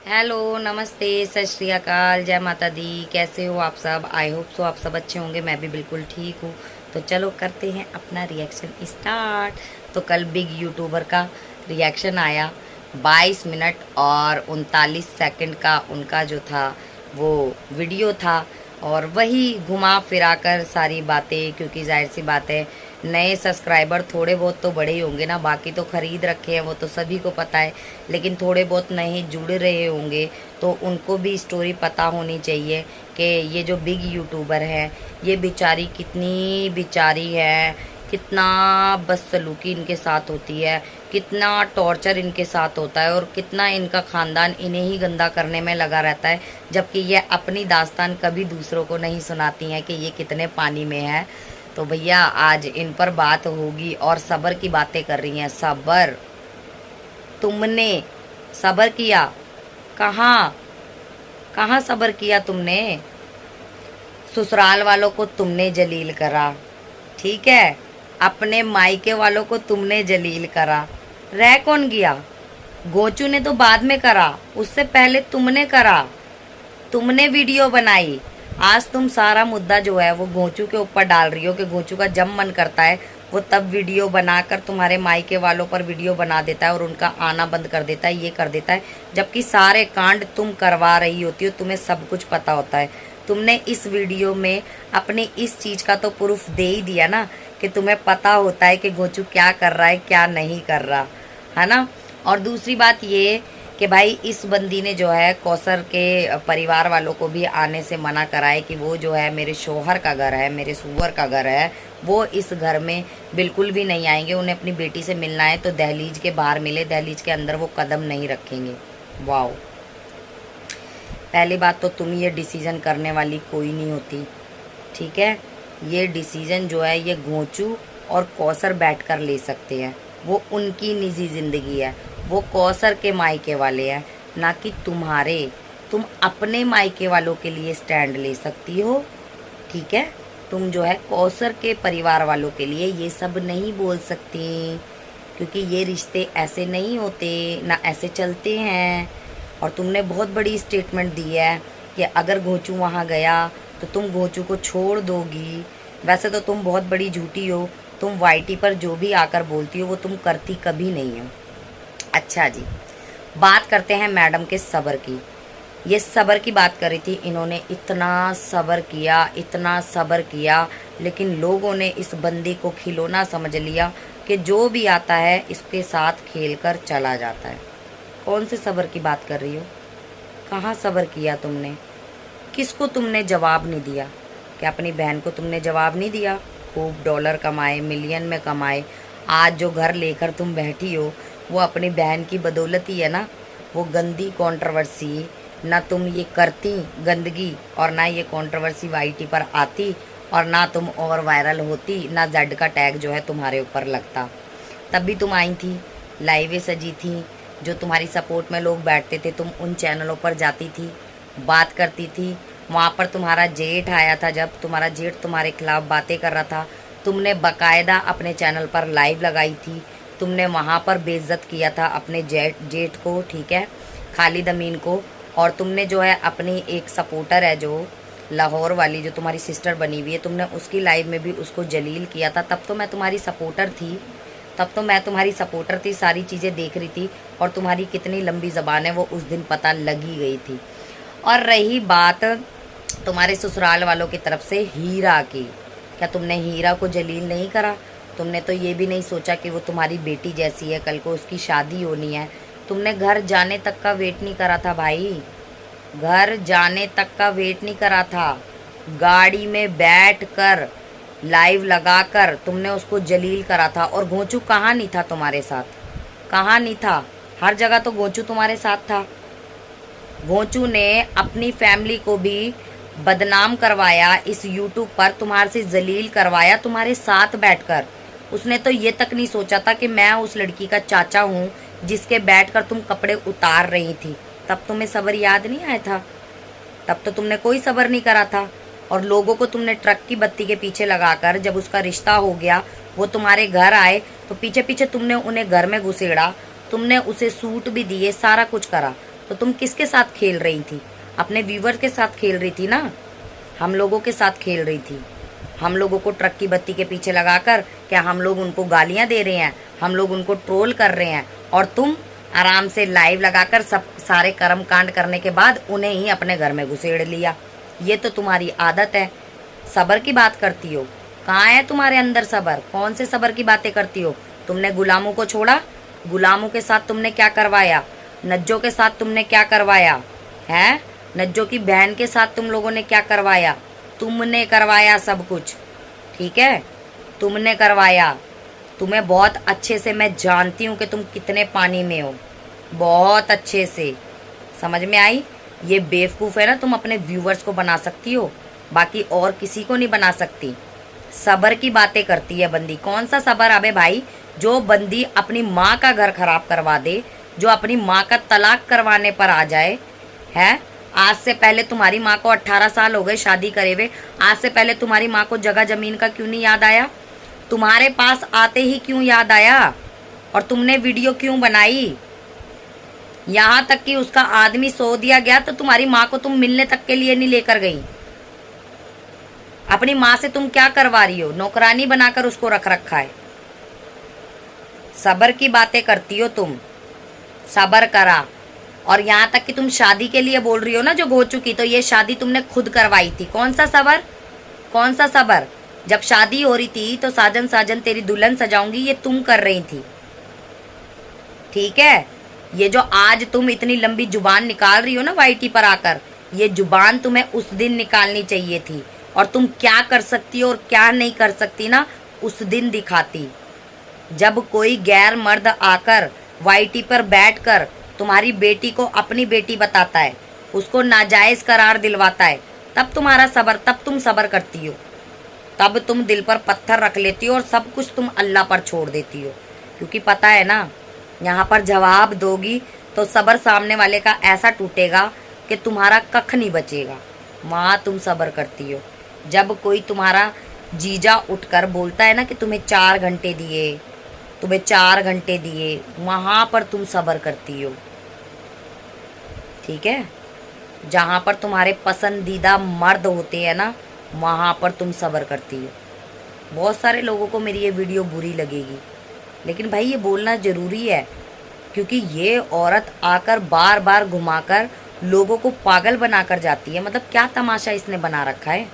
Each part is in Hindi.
हेलो, नमस्ते, सत श्री अकाल, जय माता दी। कैसे हो आप सब? आई होप सो आप सब अच्छे होंगे। मैं भी बिल्कुल ठीक हूँ। तो चलो करते हैं अपना रिएक्शन स्टार्ट। तो कल बिग यूट्यूबर का रिएक्शन आया। 22 मिनट और 39 सेकंड का उनका जो था वो वीडियो था। और वही घुमा फिरा कर सारी बातें, क्योंकि जाहिर सी बात है नए सब्सक्राइबर थोड़े बहुत तो बड़े ही होंगे ना। बाकी तो खरीद रखे हैं वो तो सभी को पता है, लेकिन थोड़े बहुत नए जुड़ रहे होंगे तो उनको भी स्टोरी पता होनी चाहिए कि ये जो बिग यूट्यूबर है ये बेचारी कितनी बेचारी है, कितना बदसलूकी इनके साथ होती है, कितना टॉर्चर इनके साथ होता है और कितना इनका खानदान इन्हें ही गंदा करने में लगा रहता है, जबकि ये अपनी दास्तान कभी दूसरों को नहीं सुनाती हैं कि ये कितने पानी में है। तो भैया आज इन पर बात होगी और सब्र की बातें कर रही हैं। सब्र? तुमने सब्र किया? कहाँ कहाँ सब्र किया तुमने? ससुराल वालों को तुमने जलील करा, ठीक है, अपने मायके वालों को तुमने जलील करा, रह कौन गया? गोचू ने तो बाद में करा, उससे पहले तुमने करा, तुमने वीडियो बनाई। आज तुम सारा मुद्दा जो है वो गोचू के ऊपर डाल रही हो कि गोचू का जब मन करता है वो तब वीडियो बनाकर तुम्हारे मायके वालों पर वीडियो बना देता है और उनका आना बंद कर देता है, ये कर देता है, जबकि सारे कांड तुम करवा रही होती हो, तुम्हें सब कुछ पता होता है। तुमने इस वीडियो में अपनी इस चीज का तो प्रूफ दे ही दिया ना कि तुम्हें पता होता है कि गोचू क्या कर रहा है क्या नहीं कर रहा है ना। और दूसरी बात ये कि भाई इस बंदी ने जो है कौसर के परिवार वालों को भी आने से मना करा है कि वो जो है मेरे शोहर का घर है, मेरे सुअर का घर है, वो इस घर में बिल्कुल भी नहीं आएंगे। उन्हें अपनी बेटी से मिलना है तो दहलीज के बाहर मिले, दहलीज के अंदर वो कदम नहीं रखेंगे। वाओ! पहली बात तो तुम ये डिसीजन करने वाली कोई नहीं होती, ठीक है। ये डिसीजन जो है ये गोचू और कौसर बैठकर ले सकते हैं, वो उनकी निजी जिंदगी है, वो कौसर के मायके वाले हैं, ना कि तुम्हारे। तुम अपने मायके वालों के लिए स्टैंड ले सकती हो, ठीक है। तुम जो है कौसर के परिवार वालों के लिए ये सब नहीं बोल सकती, क्योंकि ये रिश्ते ऐसे नहीं होते, ना ऐसे चलते हैं। और तुमने बहुत बड़ी स्टेटमेंट दी है कि अगर गोचू वहाँ गया तो तुम गोचू को छोड़ दोगी। वैसे तो तुम बहुत बड़ी झूठी हो, तुम वाईटी पर जो भी आकर बोलती हो वो तुम करती कभी नहीं हो। अच्छा जी, बात करते हैं मैडम के सब्र की। ये सब्र की बात करी थी, इन्होंने इतना सब्र किया, इतना सब्र किया, लेकिन लोगों ने इस बंदी को खिलौना समझ लिया कि जो भी आता है इसके साथ खेलकर चला जाता है। कौन से सब्र की बात कर रही हो? कहाँ सब्र किया तुमने? किसको तुमने जवाब नहीं दिया? क्या अपनी बहन को तुमने जवाब नहीं दिया? खूब डॉलर कमाए, मिलियन में कमाए, आज जो घर लेकर तुम बैठी हो वो अपनी बहन की बदौलत ही है ना। वो गंदी कंट्रोवर्सी ना तुम ये करती गंदगी, और ना ये कंट्रोवर्सी वाईटी पर आती, और ना तुम और वायरल होती, ना जेड का टैग जो है तुम्हारे ऊपर लगता। तब भी तुम आई थी, लाइवें सजी थी, जो तुम्हारी सपोर्ट में लोग बैठते थे, तुम उन चैनलों पर जाती थी, बात करती थी। वहाँ पर तुम्हारा जेठ आया था, जब तुम्हारा जेठ तुम्हारे खिलाफ बातें कर रहा था, तुमने बकायदा अपने चैनल पर लाइव लगाई थी। तुमने वहाँ पर बेइज्जत किया था अपने जेठ को, ठीक है, खालिद अमीन को। और तुमने जो है अपनी एक सपोर्टर है जो लाहौर वाली, जो तुम्हारी सिस्टर बनी हुई है, तुमने उसकी लाइव में भी उसको जलील किया था। तब तो मैं तुम्हारी सपोर्टर थी, सारी चीज़ें देख रही थी, और तुम्हारी कितनी लंबी ज़बान है वो उस दिन पता लगी गई थी। और रही बात तुम्हारे ससुराल वालों की तरफ से हीरा की, क्या तुमने हीरा को जलील नहीं करा? तुमने तो ये भी नहीं सोचा कि वो तुम्हारी बेटी जैसी है, कल को उसकी शादी होनी है। तुमने घर जाने तक का वेट नहीं करा था भाई, घर जाने तक का वेट नहीं करा था। गाड़ी में बैठ कर लाइव लगाकर तुमने उसको जलील करा था। और गोचू कहाँ नहीं था तुम्हारे साथ? कहाँ नहीं था? हर जगह तो गोचू तुम्हारे साथ था। गोचू ने अपनी फैमिली को भी बदनाम करवाया, इस यूट्यूब पर तुम्हारे से जलील करवाया तुम्हारे साथ बैठकर। उसने तो ये तक नहीं सोचा था कि मैं उस लड़की का चाचा हूँ जिसके बैठकर तुम कपड़े उतार रही थी। तब तुम्हें सब्र याद नहीं आया था? तब तो तुमने कोई सब्र नहीं करा था। और लोगों को तुमने ट्रक की बत्ती के पीछे लगाकर, जब उसका रिश्ता हो गया, वो तुम्हारे घर आए तो पीछे पीछे तुमने उन्हें घर में घुसेड़ा, तुमने उसे सूट भी दिए, सारा कुछ करा। तो तुम किसके साथ खेल रही थी? अपने व्यूवर के साथ खेल रही थी ना, हम लोगों के साथ खेल रही थी। हम लोगों को ट्रक की बत्ती के पीछे लगाकर क्या हम लोग उनको गालियां दे रहे हैं, हम लोग उनको ट्रोल कर रहे हैं, और तुम आराम से लाइव लगाकर सब सारे कर्म कांड करने के बाद उन्हें ही अपने घर में घुसेड़ लिया। ये तो तुम्हारी आदत है। सबर की बात करती हो, कहाँ है तुम्हारे अंदर सबर? कौन से सबर की बातें करती हो? तुमने गुलामों को छोड़ा, गुलामों के साथ तुमने क्या करवाया? नज्जों के साथ तुमने क्या करवाया है? नज्जों की बहन के साथ तुम लोगों ने क्या करवाया? तुमने करवाया सब कुछ, ठीक है, तुमने करवाया। तुम्हें बहुत अच्छे से मैं जानती हूँ कि तुम कितने पानी में हो, बहुत अच्छे से समझ में आई। ये बेवकूफ़ है ना, तुम अपने व्यूवर्स को बना सकती हो, बाकी और किसी को नहीं बना सकती। सबर की बातें करती है बंदी। कौन सा सबर? अबे भाई, जो बंदी अपनी माँ का घर खराब करवा दे, जो अपनी माँ का तलाक करवाने पर आ जाए है। आज से पहले तुम्हारी माँ को 18 साल हो गए शादी करे हुए, आज से पहले तुम्हारी माँ को जगह जमीन का क्यों नहीं याद आया? तुम्हारे पास आते ही क्यों याद आया? और तुमने वीडियो क्यों बनाई? यहाँ तक कि उसका आदमी सो दिया गया तो तुम्हारी माँ को तुम मिलने तक के लिए नहीं लेकर गई। अपनी माँ से तुम क्या करवा रही हो? नौकरानी बनाकर उसको रख रखा है। सबर की बातें करती हो तुम, सबर करा। और यहाँ तक कि तुम शादी के लिए बोल रही हो ना, जो हो चुकी, तो ये शादी तुमने खुद करवाई थी। कौन सा सबर? कौन सा सबर? जब शादी हो रही थी तो साजन साजन तेरी दुल्हन सजाऊंगी ये तुम कर रही थी, ठीक है। ये जो आज तुम इतनी लंबी जुबान निकाल रही हो ना वाईटी पर आकर, ये जुबान तुम्हें उस दिन निकालनी चाहिए थी। और तुम क्या कर सकती हो और क्या नहीं कर सकती ना, उस दिन दिखाती। जब कोई गैर मर्द आकर वाईटी पर बैठकर तुम्हारी बेटी को अपनी बेटी बताता है, उसको नाजायज करार दिलवाता है, तब तुम्हारा सबर, तब तुम सबर करती हो, तब तुम दिल पर पत्थर रख लेती हो और सब कुछ तुम अल्लाह पर छोड़ देती हो। क्योंकि पता है ना, यहाँ पर जवाब दोगी तो सबर सामने वाले का ऐसा टूटेगा कि तुम्हारा कख नहीं बचेगा। वहाँ तुम सबर करती हो। जब कोई तुम्हारा जीजा उठकर बोलता है ना कि तुम्हें 4 घंटे दिए, तुम्हें 4 घंटे दिए, वहाँ पर तुम सबर करती हो, ठीक है। जहाँ पर तुम्हारे पसंदीदा मर्द होते हैं ना, वहाँ पर तुम सबर करती हो। बहुत सारे लोगों को मेरी ये वीडियो बुरी लगेगी, लेकिन भाई ये बोलना ज़रूरी है, क्योंकि ये औरत आकर बार बार घुमाकर लोगों को पागल बनाकर जाती है। मतलब क्या तमाशा इसने बना रखा है।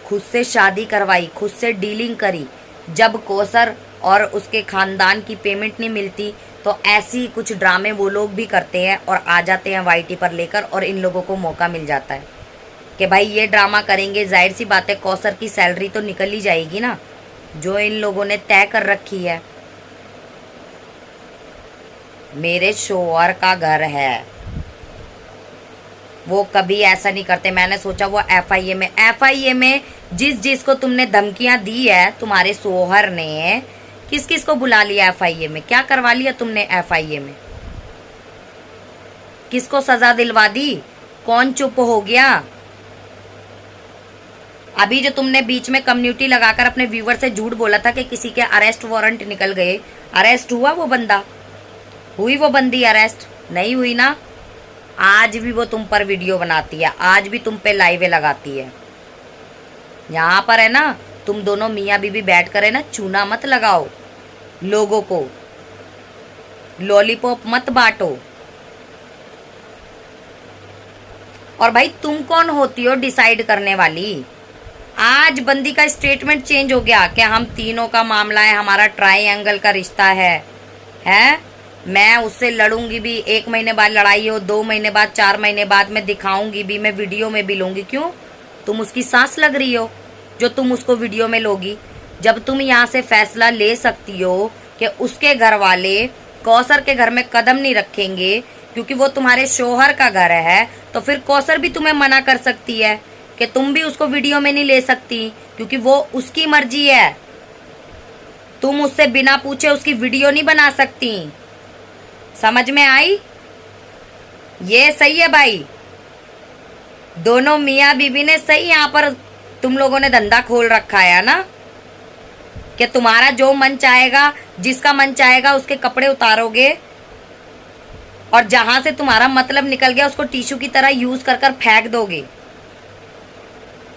खुद से शादी करवाई, खुद से डीलिंग करी, जब कौसर और उसके खानदान की पेमेंट नहीं मिलती तो ऐसी कुछ ड्रामे वो लोग भी करते हैं और आ जाते हैं वाईटी पर लेकर, और इन लोगों को मौका मिल जाता है कि भाई ये ड्रामा करेंगे, जाहिर सी बात है कौसर की सैलरी तो निकल ही जाएगी ना, जो इन लोगों ने तय कर रखी है। मेरे शोहर का घर है, वो कभी ऐसा नहीं करते। मैंने सोचा वो एफआईए में जिस को तुमने धमकियां दी है, तुम्हारे शोहर ने किस किस को बुला लिया एफआईए में? क्या करवा लिया तुमने एफआईए में? किसको सजा दिलवा दी? कौन चुप हो गया? अभी जो तुमने बीच में कम्युनिटी लगाकर अपने व्यूवर से झूठ बोला था कि किसी के अरेस्ट वारंट निकल गए, अरेस्ट हुआ वो बंदा? हुई वो बंदी अरेस्ट? नहीं हुई ना। आज भी वो तुम पर वीडियो बनाती है, आज भी तुम पे लाइवें लगाती है। यहाँ पर है ना, तुम दोनों मियाँ बीबी बैठ कर है ना, चूना मत लगाओ, लोगों को लॉलीपॉप मत बांटो। और भाई तुम कौन होती हो डिसाइड करने वाली? आज बंदी का स्टेटमेंट चेंज हो गया कि हम तीनों का मामला है, हमारा ट्रायंगल का रिश्ता है। मैं उससे लड़ूंगी भी, 1 महीने बाद लड़ाई हो, 2 महीने बाद, 4 महीने बाद मैं दिखाऊंगी भी, मैं वीडियो में भी लूंगी। क्यों? तुम उसकी सांस लग रही हो जो तुम उसको वीडियो में लोगी। जब तुम यहाँ से फैसला ले सकती हो कि उसके घर वाले कौसर के घर में कदम नहीं रखेंगे क्योंकि वो तुम्हारे शोहर का घर है, तो फिर कौसर भी तुम्हें मना कर सकती है कि तुम भी उसको वीडियो में नहीं ले सकती, क्योंकि वो उसकी मर्जी है। तुम उससे बिना पूछे उसकी वीडियो नहीं बना सकती। समझ में आई? ये सही है भाई, दोनों मियाँ बीबी ने सही यहाँ पर तुम लोगों ने धंधा खोल रखा है ना, कि तुम्हारा जो मन चाहेगा, जिसका मन चाहेगा उसके कपड़े उतारोगे, और जहां से तुम्हारा मतलब निकल गया उसको टिश्यू की तरह यूज कर कर फेंक दोगे।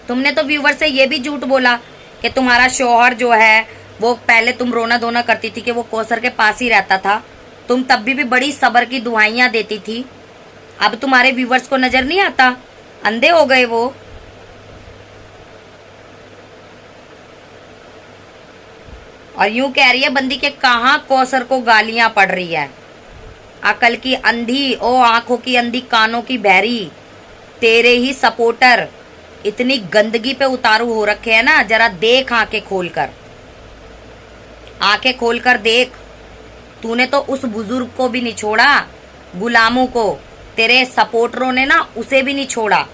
तुमने तो व्यूवर से ये भी झूठ बोला कि तुम्हारा शौहर जो है वो पहले तुम रोना धोना करती थी कि वो कौसर के पास ही रहता था, तुम तब भी बड़ी सब्र की दुआइयां देती थी। अब तुम्हारे व्यूवर्स को नजर नहीं आता, अंधे हो गए वो। और यूं कह रही है बंदी के कहां कौसर को गालियां पड़ रही है। अकल की अंधी, ओ आंखों की अंधी, कानों की बहरी, तेरे ही सपोर्टर इतनी गंदगी पे उतारू हो रखे हैं ना। जरा देख, आंखें खोलकर, आंखें खोलकर देख। तूने तो उस बुजुर्ग को भी नहीं छोड़ा, गुलामों को, तेरे सपोर्टरों ने ना उसे भी नहीं छोड़ा।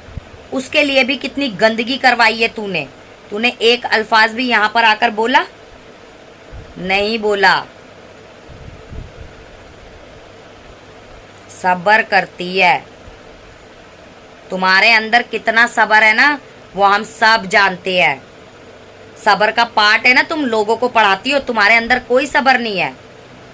उसके लिए भी कितनी गंदगी करवाई है तूने। तूने एक अल्फाज भी यहां पर आकर बोला नहीं? बोला। सब्र करती है, तुम्हारे अंदर कितना सब्र है ना वो हम सब जानते हैं। सब्र का पार्ट है ना, तुम लोगों को पढ़ाती हो, तुम्हारे अंदर कोई सब्र नहीं है।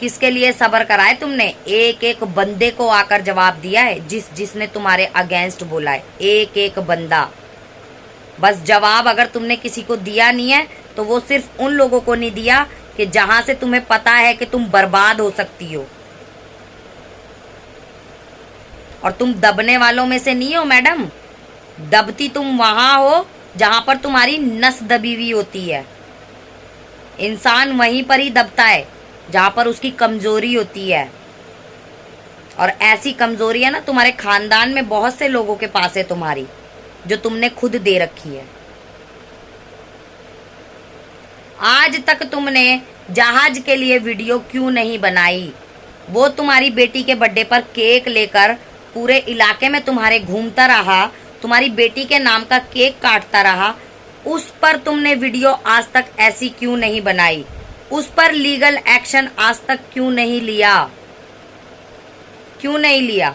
किसके लिए सब्र कराए तुमने? एक एक बंदे को आकर जवाब दिया है जिसने तुम्हारे अगेंस्ट बोला है, एक एक बंदा। बस जवाब अगर तुमने किसी को दिया नहीं है तो वो सिर्फ उन लोगों को नहीं दिया कि जहां से तुम्हें पता है कि तुम बर्बाद हो सकती हो। और तुम दबने वालों में से नहीं हो मैडम। दबती तुम वहां हो जहां पर तुम्हारी नस दबी हुई होती है। इंसान वहीं पर ही दबता है जहां पर उसकी कमजोरी होती है। और ऐसी कमजोरी है ना तुम्हारे खानदान में बहुत से लोगों के पास है तुम्हारी, जो तुमने खुद दे रखी है। आज तक तुमने जहाज के लिए वीडियो क्यों नहीं बनाई? वो तुम्हारी बेटी के बर्थडे पर केक लेकर पूरे इलाके में तुम्हारे घूमता रहा, तुम्हारी बेटी के नाम का केक काटता रहा। उस पर तुमने वीडियो आज तक ऐसी क्यों नहीं बनाई? उस पर लीगल एक्शन आज तक क्यों नहीं लिया? क्यों नहीं लिया?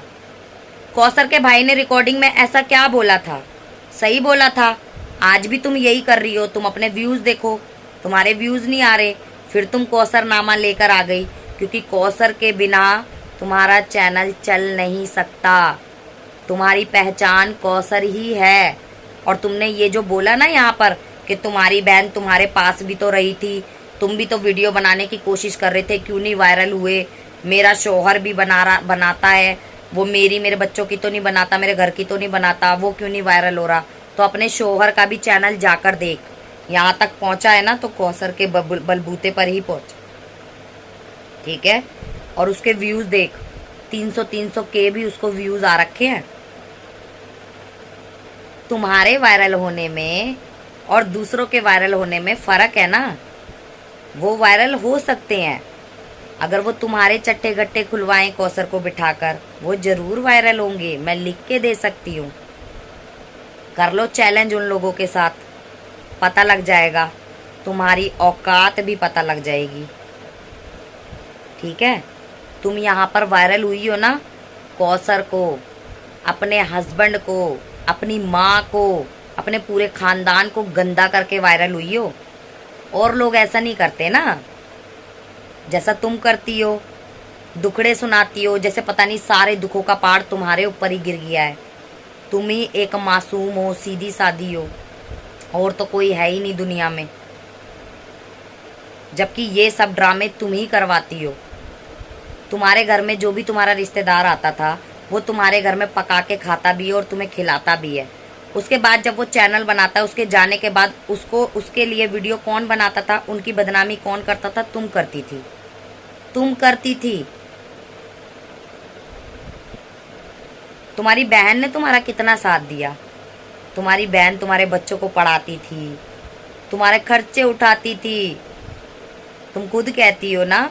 कौसर के भाई ने रिकॉर्डिंग में ऐसा क्या बोला था? सही बोला था। आज भी तुम यही कर रही हो। तुम अपने व्यूज देखो, तुम्हारे व्यूज नहीं आ रहे, फिर तुम कौसर नामा लेकर आ गई, क्योंकि कौसर के बिना तुम्हारा चैनल चल नहीं सकता। तुम्हारी पहचान कौसर ही है। और तुमने ये जो बोला ना यहाँ पर कि तुम्हारी बहन तुम्हारे पास भी तो रही थी, तुम भी तो वीडियो बनाने की कोशिश कर रहे थे, क्यों नहीं वायरल हुए? मेरा शौहर भी बनाता है, वो मेरे बच्चों की तो नहीं बनाता, मेरे घर की तो नहीं बनाता, वो क्यों नहीं वायरल हो रहा? तो अपने शौहर का भी चैनल जाकर देख। यहाँ तक पहुंचा है ना तो कौसर के बलबूते पर ही पहुंचा, ठीक है? और उसके व्यूज देख, 300 के भी उसको व्यूज आ रखे हैं। तुम्हारे वायरल होने में और दूसरों के वायरल होने में फर्क है ना। वो वायरल हो सकते हैं, अगर वो तुम्हारे चट्टे गट्टे खुलवाएं कौसर को बिठाकर, वो जरूर वायरल होंगे। मैं लिख के दे सकती हूँ। कर लो चैलेंज उन लोगों के साथ, पता लग जाएगा, तुम्हारी औकात भी पता लग जाएगी, ठीक है? तुम यहाँ पर वायरल हुई हो ना कौसर को, अपने हस्बैंड को, अपनी माँ को, अपने पूरे खानदान को गंदा करके वायरल हुई हो। और लोग ऐसा नहीं करते ना जैसा तुम करती हो, दुखड़े सुनाती हो, जैसे पता नहीं सारे दुखों का पहाड़ तुम्हारे ऊपर ही गिर गया है। तुम ही एक मासूम हो, सीधी सादी हो, और तो कोई है ही नहीं दुनिया में। जबकि ये सब ड्रामे तुम ही करवाती हो। तुम्हारे घर में जो भी तुम्हारा रिश्तेदार आता था वो तुम्हारे घर में पका के खाता भी है और तुम्हें खिलाता भी है। उसके बाद जब वो चैनल बनाता है, उसके जाने के बाद उसके लिए वीडियो कौन बनाता था, उनकी बदनामी कौन करता था? तुम करती थी, तुम करती थी। तुम्हारी बहन ने तुम्हारा कितना साथ दिया। तुम्हारी बहन तुम्हारे बच्चों को पढ़ाती थी, तुम्हारे खर्चे उठाती थी, तुम खुद कहती हो ना।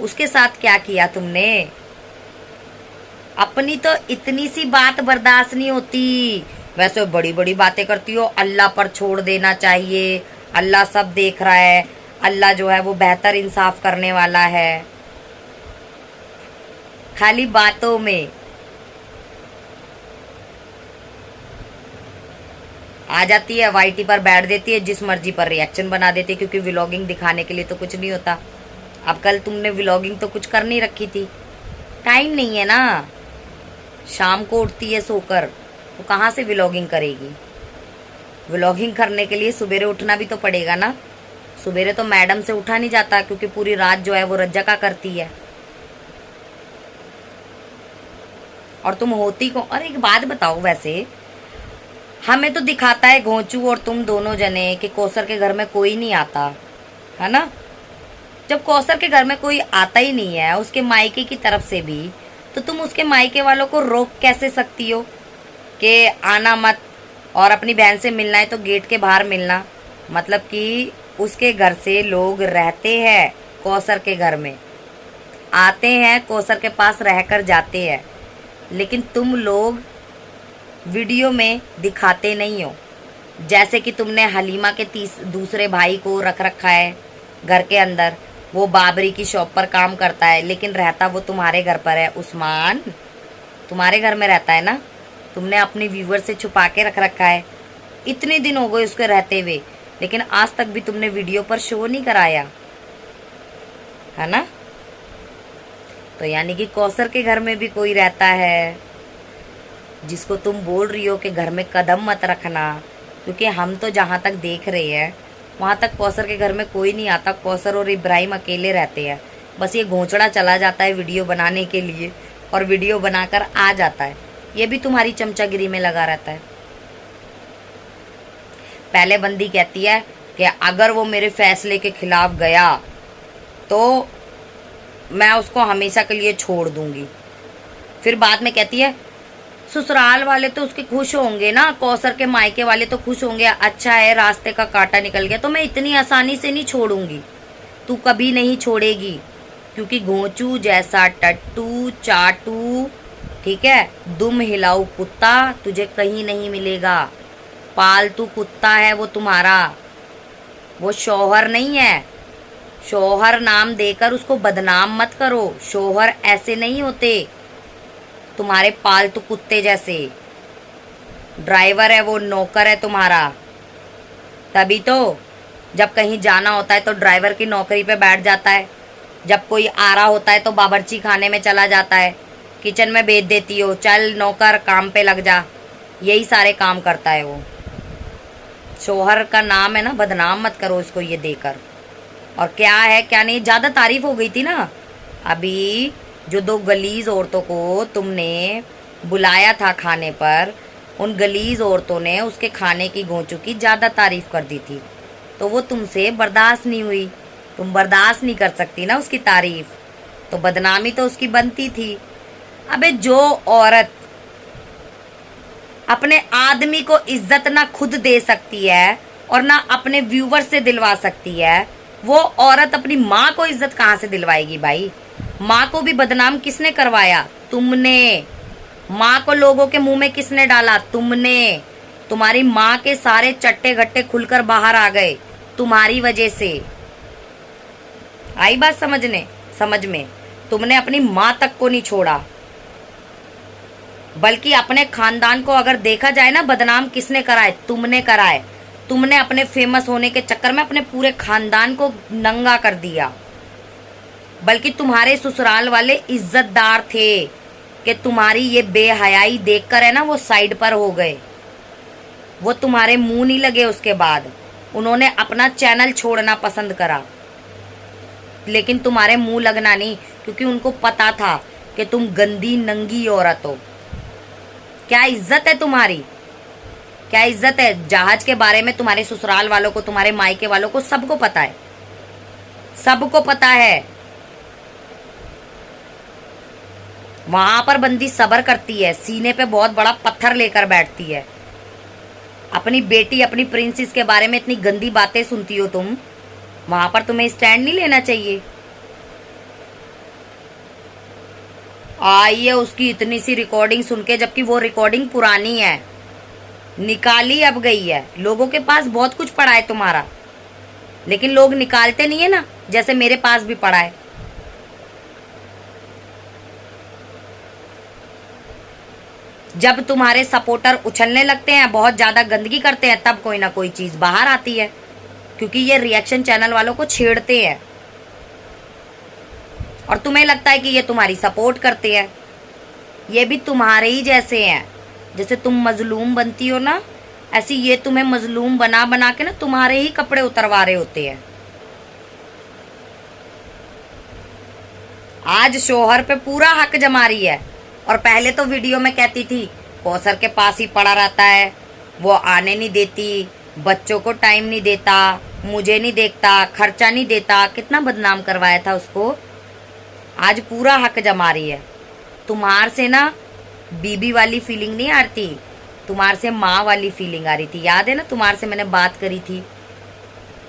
उसके साथ क्या किया तुमने? अपनी तो इतनी सी बात बर्दाश्त नहीं होती, वैसे बड़ी बड़ी बातें करती हो। अल्लाह पर छोड़ देना चाहिए, अल्लाह सब देख रहा है, अल्लाह जो है वो बेहतर इंसाफ करने वाला है। खाली बातों में आ जाती है, वाईटी पर बैठ देती है, जिस मर्जी पर रिएक्शन बना देती है, क्योंकि व्लॉगिंग दिखाने के लिए तो कुछ नहीं होता। अब कल तुमने व्लॉगिंग तो कुछ कर नहीं रखी थी, टाइम नहीं है ना, शाम को उठती है सोकर, तो कहाँ से व्लॉगिंग करेगी। व्लॉगिंग करने के लिए सुबेरे उठना भी तो पड़ेगा ना। सुबेरे तो मैडम से उठा नहीं जाता, क्योंकि पूरी रात जो है वो रज्जका करती है। और तुम होती को, और एक बात बताओ, वैसे हमें तो दिखाता है घोंचू और तुम दोनों जने कि कौसर के घर में कोई नहीं आता है ना। जब कौसर के घर में कोई आता ही नहीं है उसके मायके की तरफ से भी, तो तुम उसके मायके वालों को रोक कैसे सकती हो कि आना मत, और अपनी बहन से मिलना है तो गेट के बाहर मिलना। मतलब कि उसके घर से लोग रहते हैं कौसर के घर में, आते हैं कौसर के पास रहकर जाते हैं, लेकिन तुम लोग वीडियो में दिखाते नहीं हो। जैसे कि तुमने हलीमा के दूसरे भाई को रख रखा है घर के अंदर, वो बाबरी की शॉप पर काम करता है, लेकिन रहता वो तुम्हारे घर पर है। उस्मान तुम्हारे घर में रहता है ना, तुमने अपने व्यूवर से छुपा के रख रखा है। इतने दिन हो गए उसके रहते हुए, लेकिन आज तक भी तुमने वीडियो पर शो नहीं कराया है ना। तो यानी कि कौसर के घर में भी कोई रहता है, जिसको तुम बोल रही हो कि घर में कदम मत रखना। क्योंकि हम तो जहाँ तक देख रहे हैं वहाँ तक कौसर के घर में कोई नहीं आता। कौसर और इब्राहिम अकेले रहते हैं। बस ये घोंचड़ा चला जाता है वीडियो बनाने के लिए, और वीडियो बनाकर आ जाता है। ये भी तुम्हारी चमचागिरी में लगा रहता है। पहले बंदी कहती है कि अगर वो मेरे फैसले के खिलाफ गया तो मैं उसको हमेशा के लिए छोड़ दूंगी। फिर बाद में कहती है ससुराल वाले तो उसके खुश होंगे ना, कौसर के मायके वाले तो खुश होंगे, अच्छा है रास्ते का कांटा निकल गया, तो मैं इतनी आसानी से नहीं छोड़ूंगी। तू कभी नहीं छोड़ेगी, क्योंकि घोंचू जैसा टट्टू चाटू, ठीक है, दुम हिलाऊ कुत्ता तुझे कहीं नहीं मिलेगा। पालतू कुत्ता है वो तुम्हारा, वो शौहर नहीं है। शौहर नाम देकर उसको बदनाम मत करो। शौहर ऐसे नहीं होते तुम्हारे पालतू कुत्ते जैसे। ड्राइवर है वो, नौकर है तुम्हारा। तभी तो जब कहीं जाना होता है तो ड्राइवर की नौकरी पे बैठ जाता है, जब कोई आ रहा होता है तो बावर्ची खाने में चला जाता है, किचन में भेज देती हो, चल नौकर काम पे लग जा। यही सारे काम करता है वो। शौहर का नाम है ना, बदनाम मत करो इसको ये देकर। और क्या है क्या नहीं, ज़्यादा तारीफ हो गई थी ना अभी। जो दो गलीज औरतों को तुमने बुलाया था खाने पर, उन गलीज औरतों ने उसके खाने की घोंचू की ज़्यादा तारीफ कर दी थी, तो वो तुमसे बर्दाश्त नहीं हुई। तुम बर्दाश्त नहीं कर सकती ना उसकी तारीफ, तो बदनामी तो उसकी बनती थी। अबे जो औरत अपने आदमी को इज्जत ना खुद दे सकती है और ना अपने व्यूवर से दिलवा सकती है, वो औरत अपनी माँ को इज्जत कहाँ से दिलवाएगी भाई। माँ को भी बदनाम किसने करवाया? तुमने। माँ को लोगों के मुंह में किसने डाला? तुमने। तुम्हारी माँ के सारे चट्टे घट्टे खुलकर बाहर आ गए तुम्हारी वजह से। आई बात समझ में? तुमने अपनी माँ तक को नहीं छोड़ा, बल्कि अपने खानदान को अगर देखा जाए ना, बदनाम किसने कराए? तुमने कराए। तुमने अपने फेमस होने के चक्कर में अपने पूरे खानदान को नंगा कर दिया। बल्कि तुम्हारे ससुराल वाले इज्जतदार थे कि तुम्हारी ये बेहयाई देखकर है ना वो साइड पर हो गए। वो तुम्हारे मुंह नहीं लगे। उसके बाद उन्होंने अपना चैनल छोड़ना पसंद करा, लेकिन तुम्हारे मुंह लगना नहीं, क्योंकि उनको पता था कि तुम गंदी नंगी औरत हो। क्या इज्जत है तुम्हारी? क्या इज्जत है? जहाज के बारे में तुम्हारे ससुराल वालों को, तुम्हारे मायके वालों को सबको पता है, सबको पता है। वहां पर बंदी सब्र करती है, सीने पे बहुत बड़ा पत्थर लेकर बैठती है। अपनी बेटी, अपनी प्रिंसेस के बारे में इतनी गंदी बातें सुनती हो तुम, वहां पर तुम्हें स्टैंड नहीं लेना चाहिए। आई है उसकी इतनी सी रिकॉर्डिंग सुन के, जबकि वो रिकॉर्डिंग पुरानी है, निकाली अब गई है। लोगों के पास बहुत कुछ पड़ा है तुम्हारा, लेकिन लोग निकालते नहीं है ना, जैसे मेरे पास भी पड़ा है। जब तुम्हारे सपोर्टर उछलने लगते हैं, बहुत ज्यादा गंदगी करते हैं, तब कोई ना कोई चीज बाहर आती है, क्योंकि ये रिएक्शन चैनल वालों को छेड़ते हैं। और तुम्हें लगता है कि ये तुम्हारी सपोर्ट करते हैं। ये भी तुम्हारे ही जैसे हैं। जैसे तुम मजलूम बनती हो ना, ऐसे ये तुम्हें मजलूम बना बना के ना तुम्हारे ही कपड़े उतरवा रहे होते हैं। आज शोहर पे पूरा हक जमा रही है। और पहले तो वीडियो में कहती थी कौसर के पास ही पड़ा रहता है, वो आने नहीं देती, बच्चों को टाइम नहीं देता, मुझे नहीं देखता, खर्चा नहीं देता। कितना बदनाम करवाया था उसको। आज पूरा हक जमा रही है। तुम्हार से ना बीबी वाली फीलिंग नहीं आती, तुम्हार से माँ वाली फीलिंग आ रही थी। याद है ना, तुम्हार से मैंने बात करी थी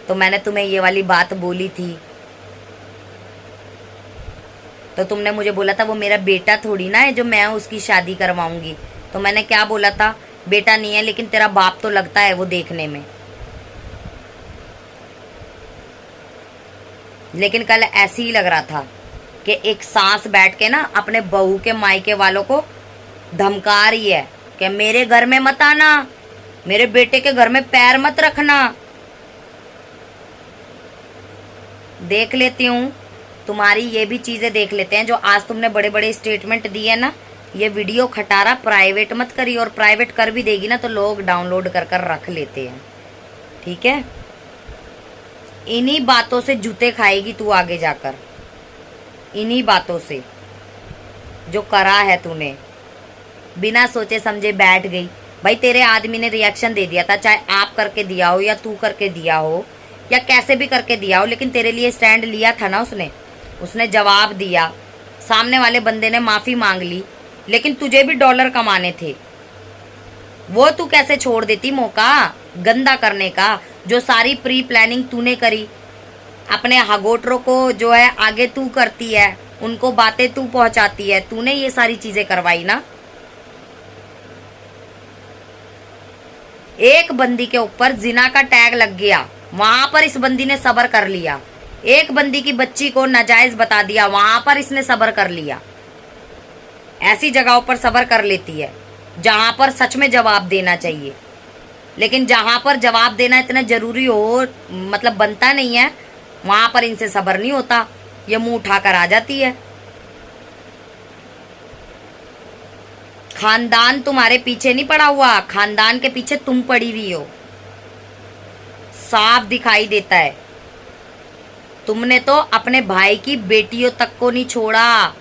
तो मैंने तुम्हें ये वाली बात बोली थी। तो तुमने मुझे बोला था वो मेरा बेटा थोड़ी ना है जो मैं उसकी शादी करवाऊंगी। तो मैंने क्या बोला था, बेटा नहीं है लेकिन तेरा बाप तो लगता है वो देखने में। लेकिन कल ऐसे ही लग रहा था कि एक सास बैठ के ना अपने बहू के मायके वालों को धमका रही है कि मेरे घर में मत आना, मेरे बेटे के घर में पैर मत रखना। देख लेती हूँ तुम्हारी ये भी चीजें, देख लेते हैं जो आज तुमने बड़े बड़े स्टेटमेंट दिए ना। ये वीडियो खटारा प्राइवेट मत करी, और प्राइवेट कर भी देगी ना तो लोग डाउनलोड कर कर रख लेते हैं। ठीक है, इन्हीं बातों से जूते खाएगी तू आगे जाकर, इन्हीं बातों से जो करा है तूने। बिना सोचे समझे बैठ गई। भाई तेरे आदमी ने रिएक्शन दे दिया था, चाहे आप करके दिया हो या तू करके दिया हो या कैसे भी करके दिया हो, लेकिन तेरे लिए स्टैंड लिया था ना उसने जवाब दिया। सामने वाले बंदे ने माफी मांग ली, लेकिन तुझे भी डॉलर कमाने थे। वो तू कैसे छोड़ देती मौका गंदा करने का, जो सारी प्री प्लानिंग तूने करी। अपने हगोटरों को जो है आगे तू करती है, उनको बातें तू पहुंचाती है, तूने ये सारी चीजें करवाई ना। एक बंदी के ऊपर जिना का टैग लग गया, वहां पर इस बंदी ने सब्र कर लिया। एक बंदी की बच्ची को नाजायज बता दिया, वहां पर इसने सब्र कर लिया। ऐसी जगहों पर सब्र कर लेती है जहां पर सच में जवाब देना चाहिए, लेकिन जहां पर जवाब देना इतना जरूरी हो, मतलब बनता नहीं है, वहां पर इनसे सब्र नहीं होता, ये मुंह उठाकर आ जाती है। खानदान तुम्हारे पीछे नहीं पड़ा हुआ, खानदान के पीछे तुम पड़ी हुई हो, साफ दिखाई देता है। तुमने तो अपने भाई की बेटियों तक को नहीं छोड़ा,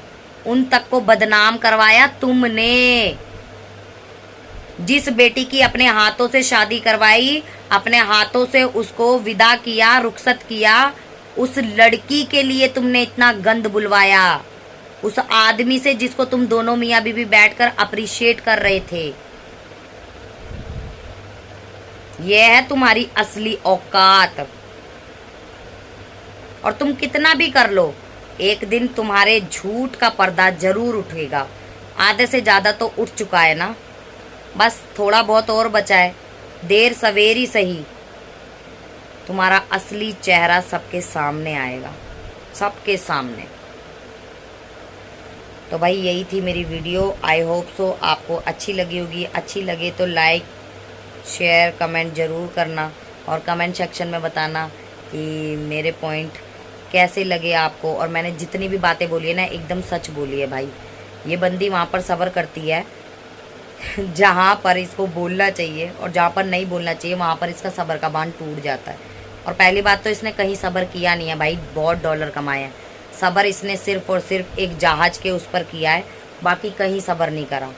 उन तक को बदनाम करवाया तुमने। जिस बेटी की अपने हाथों से शादी करवाई, अपने हाथों से उसको विदा किया, रुखसत किया, उस लड़की के लिए तुमने इतना गंद बुलवाया। उस आदमी से जिसको तुम दोनों मियाँ बीवी बैठकर अप्रिशिएट कर रहे थे। यह है तुम्हारी असली औकात। और तुम कितना भी कर लो, एक दिन तुम्हारे झूठ का पर्दा जरूर उठेगा। आधे से ज्यादा तो उठ चुका है ना, बस थोड़ा बहुत और बचा है। देर सवेरी सही तुम्हारा असली चेहरा सबके सामने आएगा, सबके सामने। तो भाई यही थी मेरी वीडियो। आई होप सो आपको अच्छी लगी होगी। अच्छी लगे तो लाइक शेयर कमेंट ज़रूर करना, और कमेंट सेक्शन में बताना कि मेरे पॉइंट कैसे लगे आपको। और मैंने जितनी भी बातें बोली है ना, एकदम सच बोली है भाई। ये बंदी वहाँ पर सब्र करती है जहाँ पर इसको बोलना चाहिए, और जहाँ पर नहीं बोलना चाहिए वहाँ पर इसका सब्र का बांध टूट जाता है। और पहली बात तो इसने कहीं सब्र किया नहीं है भाई, बहुत डॉलर कमाए हैं। सब्र इसने सिर्फ और सिर्फ एक जहाज के उस पर किया है, बाकी कहीं सब्र नहीं करा।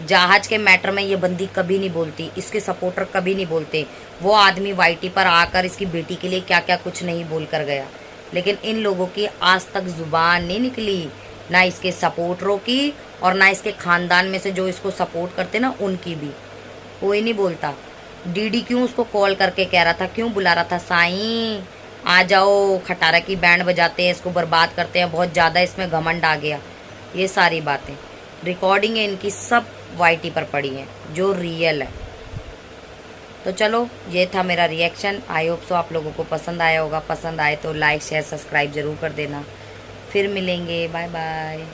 जहाज के मैटर में ये बंदी कभी नहीं बोलती, इसके सपोर्टर कभी नहीं बोलते। वो आदमी वाईटी पर आकर इसकी बेटी के लिए क्या क्या कुछ नहीं बोल कर गया, लेकिन इन लोगों की आज तक जुबान नहीं निकली, ना इसके सपोर्टरों की और ना इसके खानदान में से जो इसको सपोर्ट करते ना उनकी भी। कोई नहीं बोलता। डीडी क्यों उसको कॉल करके कह रहा था, क्यों बुला रहा था, साईं आ जाओ, खटारा की बैंड बजाते हैं, इसको बर्बाद करते हैं, बहुत ज़्यादा इसमें घमंड आ गया। ये सारी बातें रिकॉर्डिंग है इनकी, सब वाईटी पर पड़ी हैं जो रियल है। तो चलो ये था मेरा रिएक्शन। आई होप सो आप लोगों को पसंद आया होगा। पसंद आए तो लाइक शेयर सब्सक्राइब ज़रूर कर देना। फिर मिलेंगे, बाय बाय।